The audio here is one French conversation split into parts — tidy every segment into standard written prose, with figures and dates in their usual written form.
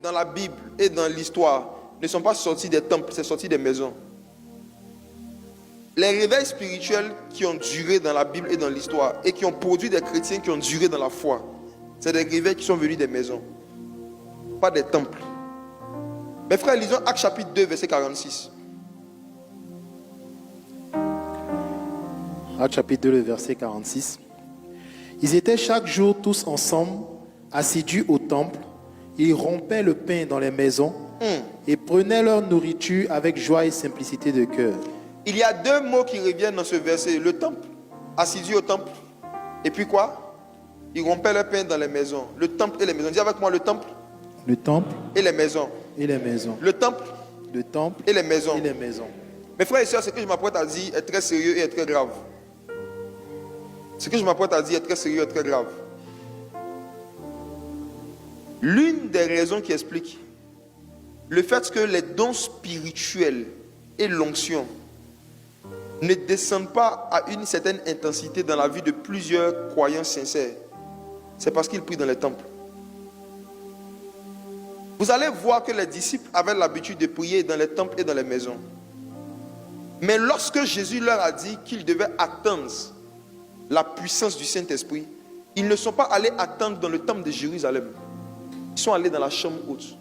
dans la Bible et dans l'histoire ne sont pas sortis des temples, c'est sorti des maisons. Les réveils spirituels qui ont duré dans la Bible et dans l'histoire et qui ont produit des chrétiens qui ont duré dans la foi, c'est des réveils qui sont venus des maisons, pas des temples. Mes frères, lisons Actes chapitre 2, verset 46. Actes chapitre 2, verset 46. Ils étaient chaque jour tous ensemble, assidus au temple. Ils rompaient le pain dans les maisons et prenaient leur nourriture avec joie et simplicité de cœur. Il y a deux mots qui reviennent dans ce verset. Le temple, assidus au temple. Et puis quoi? Ils rompaient le pain dans les maisons. Le temple et les maisons. Dis avec moi, le temple. Le temple et les maisons. Et les maisons. Le temple. Le temple et les maisons. Et les maisons. Mes frères et sœurs, ce que je m'apprête à dire est très sérieux et est très grave. Ce que je m'apprête à dire est très sérieux et très grave. L'une des raisons qui explique le fait que les dons spirituels et l'onction ne descendent pas à une certaine intensité dans la vie de plusieurs croyants sincères, c'est parce qu'ils prient dans les temples. Vous allez voir que les disciples avaient l'habitude de prier dans les temples et dans les maisons. Mais lorsque Jésus leur a dit qu'ils devaient attendre la puissance du Saint-Esprit, ils ne sont pas allés attendre dans le temple de Jérusalem. Ils sont allés dans la chambre haute.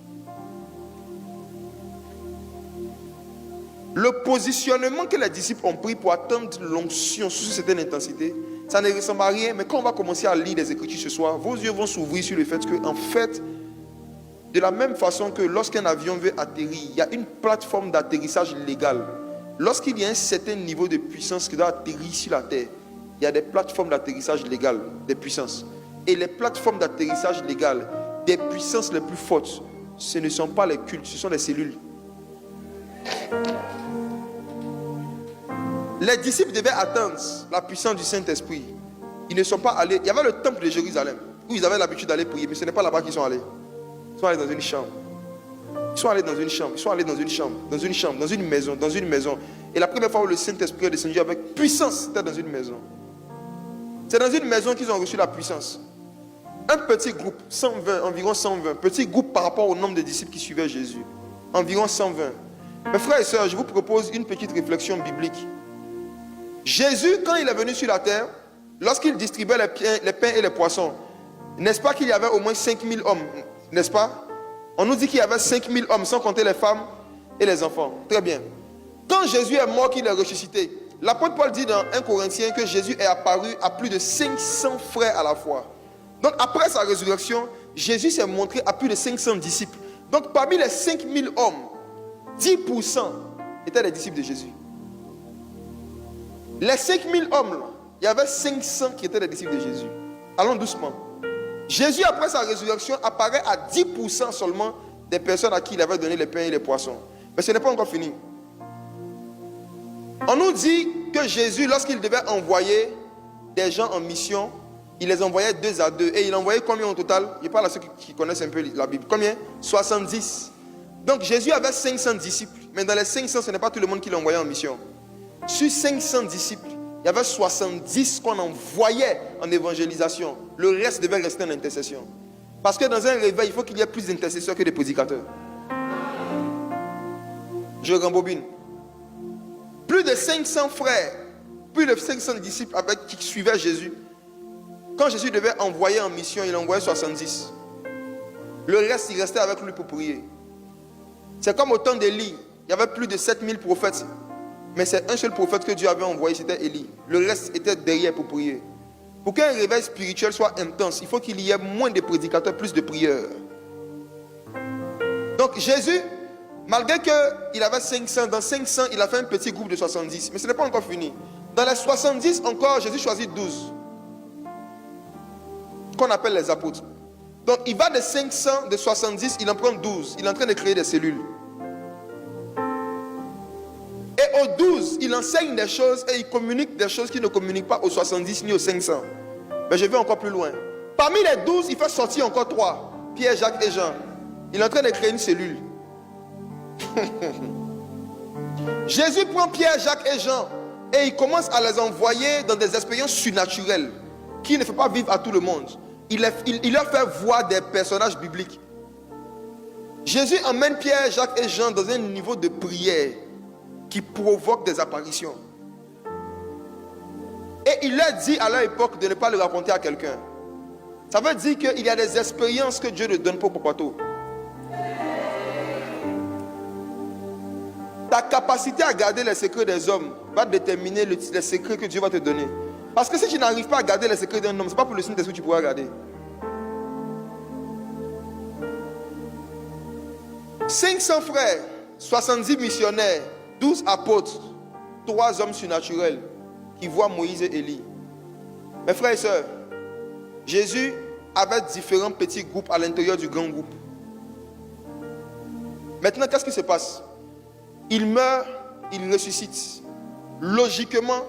Le positionnement que les disciples ont pris pour attendre l'onction sous une certaine intensité, ça ne ressemble à rien. Mais quand on va commencer à lire les Écritures ce soir, vos yeux vont s'ouvrir sur le fait que, en fait, de la même façon que lorsqu'un avion veut atterrir, il y a une plateforme d'atterrissage légale. Lorsqu'il y a un certain niveau de puissance qui doit atterrir sur la terre, il y a des plateformes d'atterrissage légales, des puissances. Et les plateformes d'atterrissage légales, des puissances les plus fortes, ce ne sont pas les cultes, ce sont les cellules. Les disciples devaient attendre la puissance du Saint-Esprit. Ils ne sont pas allés. Il y avait le temple de Jérusalem où ils avaient l'habitude d'aller prier, mais ce n'est pas là-bas qu'ils sont allés. Ils sont allés dans une chambre. Ils sont allés dans une chambre. Ils sont allés dans une chambre, dans une chambre, dans une maison, dans une maison. Et la première fois où le Saint-Esprit est descendu avec puissance, c'était dans une maison. C'est dans une maison qu'ils ont reçu la puissance. Un petit groupe, 120, environ 120, petit groupe par rapport au nombre de disciples qui suivaient Jésus. Environ 120. Mes frères et sœurs, je vous propose une petite réflexion biblique. Jésus, quand il est venu sur la terre, lorsqu'il distribuait les pains et les poissons, n'est-ce pas qu'il y avait au moins 5000 hommes, n'est-ce pas? On nous dit qu'il y avait 5000 hommes, sans compter les femmes et les enfants. Très bien. Quand Jésus est mort, qu'il est ressuscité, l'apôtre Paul dit dans 1 Corinthiens que Jésus est apparu à plus de 500 frères à la fois. Donc après sa résurrection, Jésus s'est montré à plus de 500 disciples. Donc parmi les 5000 hommes, 10% étaient les disciples de Jésus. Les 5000 hommes, il y avait 500 qui étaient les disciples de Jésus. Allons doucement. Jésus, après sa résurrection, apparaît à 10% seulement des personnes à qui il avait donné les pains et les poissons. Mais ce n'est pas encore fini. On nous dit que Jésus, lorsqu'il devait envoyer des gens en mission, il les envoyait 2 à 2. Et il envoyait combien au total? Je parle à ceux qui connaissent un peu la Bible. Combien? 70. Donc Jésus avait 500 disciples. Mais dans les 500, ce n'est pas tout le monde qui l'envoyait en mission. Sur 500 disciples, il y avait 70 qu'on envoyait en évangélisation. Le reste devait rester en intercession. Parce que dans un réveil, il faut qu'il y ait plus d'intercesseurs que de prédicateurs. Je rembobine. Plus de 500 frères, plus de 500 disciples qui suivaient Jésus. Quand Jésus devait envoyer en mission, il envoyait 70. Le reste, il restait avec lui pour prier. C'est comme au temps d'Élie. Il y avait plus de 7000 prophètes. Mais c'est un seul prophète que Dieu avait envoyé, c'était Élie. Le reste était derrière pour prier. Pour qu'un réveil spirituel soit intense, il faut qu'il y ait moins de prédicateurs, plus de prieurs. Donc Jésus, malgré qu'il avait 500, dans 500, il a fait un petit groupe de 70. Mais ce n'est pas encore fini. Dans les 70 encore, Jésus choisit 12. Qu'on appelle les apôtres. Donc il va de 500, de 70, il en prend 12. Il est en train de créer des cellules. Et aux 12, il enseigne des choses et il communique des choses qu'il ne communique pas aux 70 ni aux 500. Mais je vais encore plus loin. Parmi les 12, il fait sortir encore 3. Pierre, Jacques et Jean. Il est en train de créer une cellule. Jésus prend Pierre, Jacques et Jean et il commence à les envoyer dans des expériences surnaturelles qu'il ne fait pas vivre à tout le monde. Il leur fait voir des personnages bibliques. Jésus emmène Pierre, Jacques et Jean dans un niveau de prière qui provoque des apparitions. Et il leur dit à leur époque de ne pas le raconter à quelqu'un. Ça veut dire qu'il y a des expériences que Dieu ne donne pas au popoito. Ta capacité à garder les secrets des hommes va déterminer les secrets que Dieu va te donner. Parce que si tu n'arrives pas à garder les secrets d'un homme, ce n'est pas pour le Saint-Esprit que tu pourras garder. 500 frères, 70 missionnaires, 12 apôtres, 3 hommes surnaturels qui voient Moïse et Élie. Mes frères et sœurs, Jésus avait différents petits groupes à l'intérieur du grand groupe. Maintenant, qu'est-ce qui se passe? Il meurt, il ressuscite. Logiquement,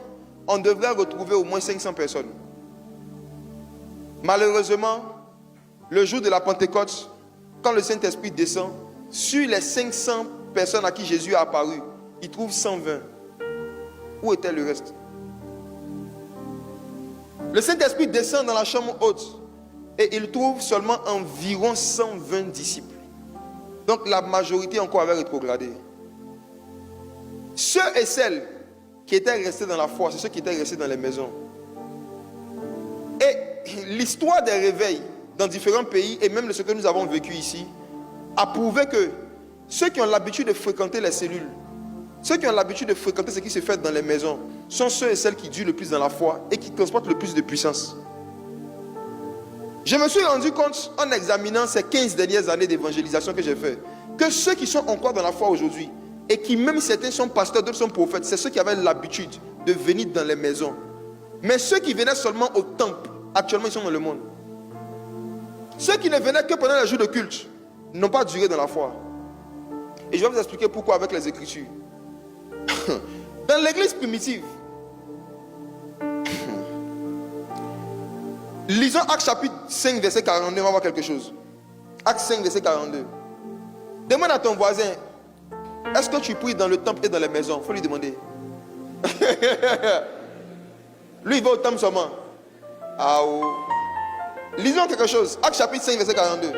on devrait retrouver au moins 500 personnes. Malheureusement, le jour de la Pentecôte, quand le Saint-Esprit descend, sur les 500 personnes à qui Jésus a apparu, il trouve 120. Où était le reste? Le Saint-Esprit descend dans la chambre haute et il trouve seulement environ 120 disciples. Donc la majorité encore avait rétrogradé. Ceux et celles qui étaient restés dans la foi, c'est ceux qui étaient restés dans les maisons. Et l'histoire des réveils dans différents pays, et même ce que nous avons vécu ici, a prouvé que ceux qui ont l'habitude de fréquenter les cellules, ceux qui ont l'habitude de fréquenter ce qui se fait dans les maisons, sont ceux et celles qui durent le plus dans la foi et qui transportent le plus de puissance. Je me suis rendu compte en examinant ces 15 dernières années d'évangélisation que j'ai fait, que ceux qui sont encore dans la foi aujourd'hui, et qui même certains sont pasteurs, d'autres sont prophètes, c'est ceux qui avaient l'habitude de venir dans les maisons. Mais ceux qui venaient seulement au temple, actuellement ils sont dans le monde. Ceux qui ne venaient que pendant les jours de culte n'ont pas duré dans la foi. Et je vais vous expliquer pourquoi avec les Écritures. Dans l'église primitive, lisons Actes chapitre 5 verset 42, on va voir quelque chose. Actes 5 verset 42. Demande à ton voisin, est-ce que tu pries dans le temple et dans les maisons? Il faut lui demander. Lui il va au temple seulement. Ah oh. Lisons quelque chose. Actes chapitre 5 verset 42.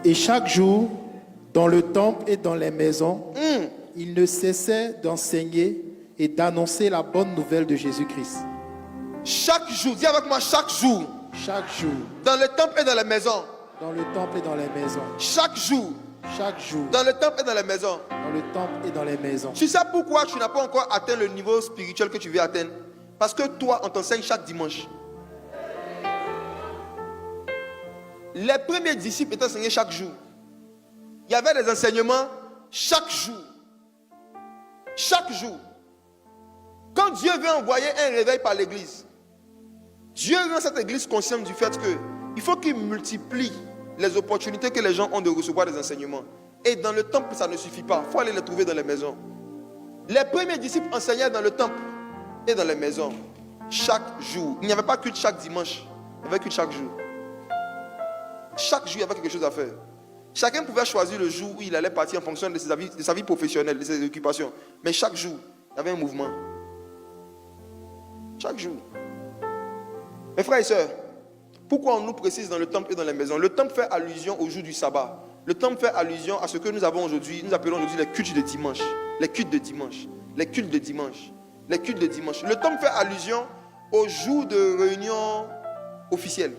Et chaque jour, dans le temple et dans les maisons, il ne cessait d'enseigner et d'annoncer la bonne nouvelle de Jésus-Christ. Chaque jour, dis avec moi, chaque jour. Chaque jour. Dans le temple et dans les maisons. Dans le temple et dans les maisons. Chaque jour. Chaque jour. Dans le temple et dans les maisons. Dans le temple et dans les maisons. Tu sais pourquoi tu n'as pas encore atteint le niveau spirituel que tu veux atteindre? Parce que toi, on t'enseigne chaque dimanche. Les premiers disciples étaient enseignés chaque jour. Il y avait des enseignements chaque jour. Chaque jour. Quand Dieu veut envoyer un réveil par l'église, Dieu rend cette église consciente du fait qu'il faut qu'il multiplie les opportunités que les gens ont de recevoir des enseignements. Et dans le temple, ça ne suffit pas. Il faut aller les trouver dans les maisons. Les premiers disciples enseignaient dans le temple et dans les maisons. Chaque jour. Il n'y avait pas culte chaque dimanche. Il y avait culte chaque jour. Chaque jour, il y avait quelque chose à faire. Chacun pouvait choisir le jour où il allait partir en fonction de sa vie professionnelle, de ses occupations. Mais chaque jour, il y avait un mouvement. Chaque jour. Mes frères et sœurs, pourquoi on nous précise dans le temple et dans les maisons? Le temple fait allusion au jour du sabbat. Le temple fait allusion à ce que nous avons aujourd'hui, nous appelons aujourd'hui les cultes de dimanche. Les cultes de dimanche. Les cultes de dimanche. Les cultes de dimanche. Le temple fait allusion au jour de réunion officielle.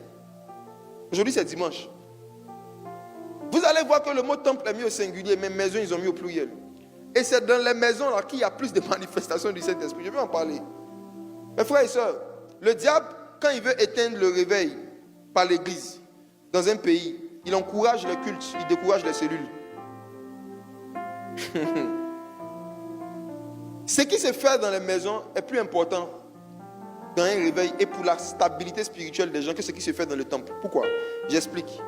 Aujourd'hui, c'est dimanche. Vous allez voir que le mot temple est mis au singulier, mais maison, ils ont mis au pluriel. Et c'est dans les maisons là qu'il y a plus de manifestations du Saint-Esprit. Je vais en parler. Mes frères et sœurs, le diable, quand il veut éteindre le réveil par l'église dans un pays, il encourage les cultes, il décourage les cellules. Ce qui se fait dans les maisons est plus important dans un réveil et pour la stabilité spirituelle des gens que ce qui se fait dans le temple. Pourquoi? J'explique.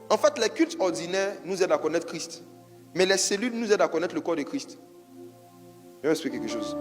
En fait, les cultes ordinaires nous aident à connaître Christ. Mais les cellules nous aident à connaître le corps de Christ. Je vais expliquer quelque chose.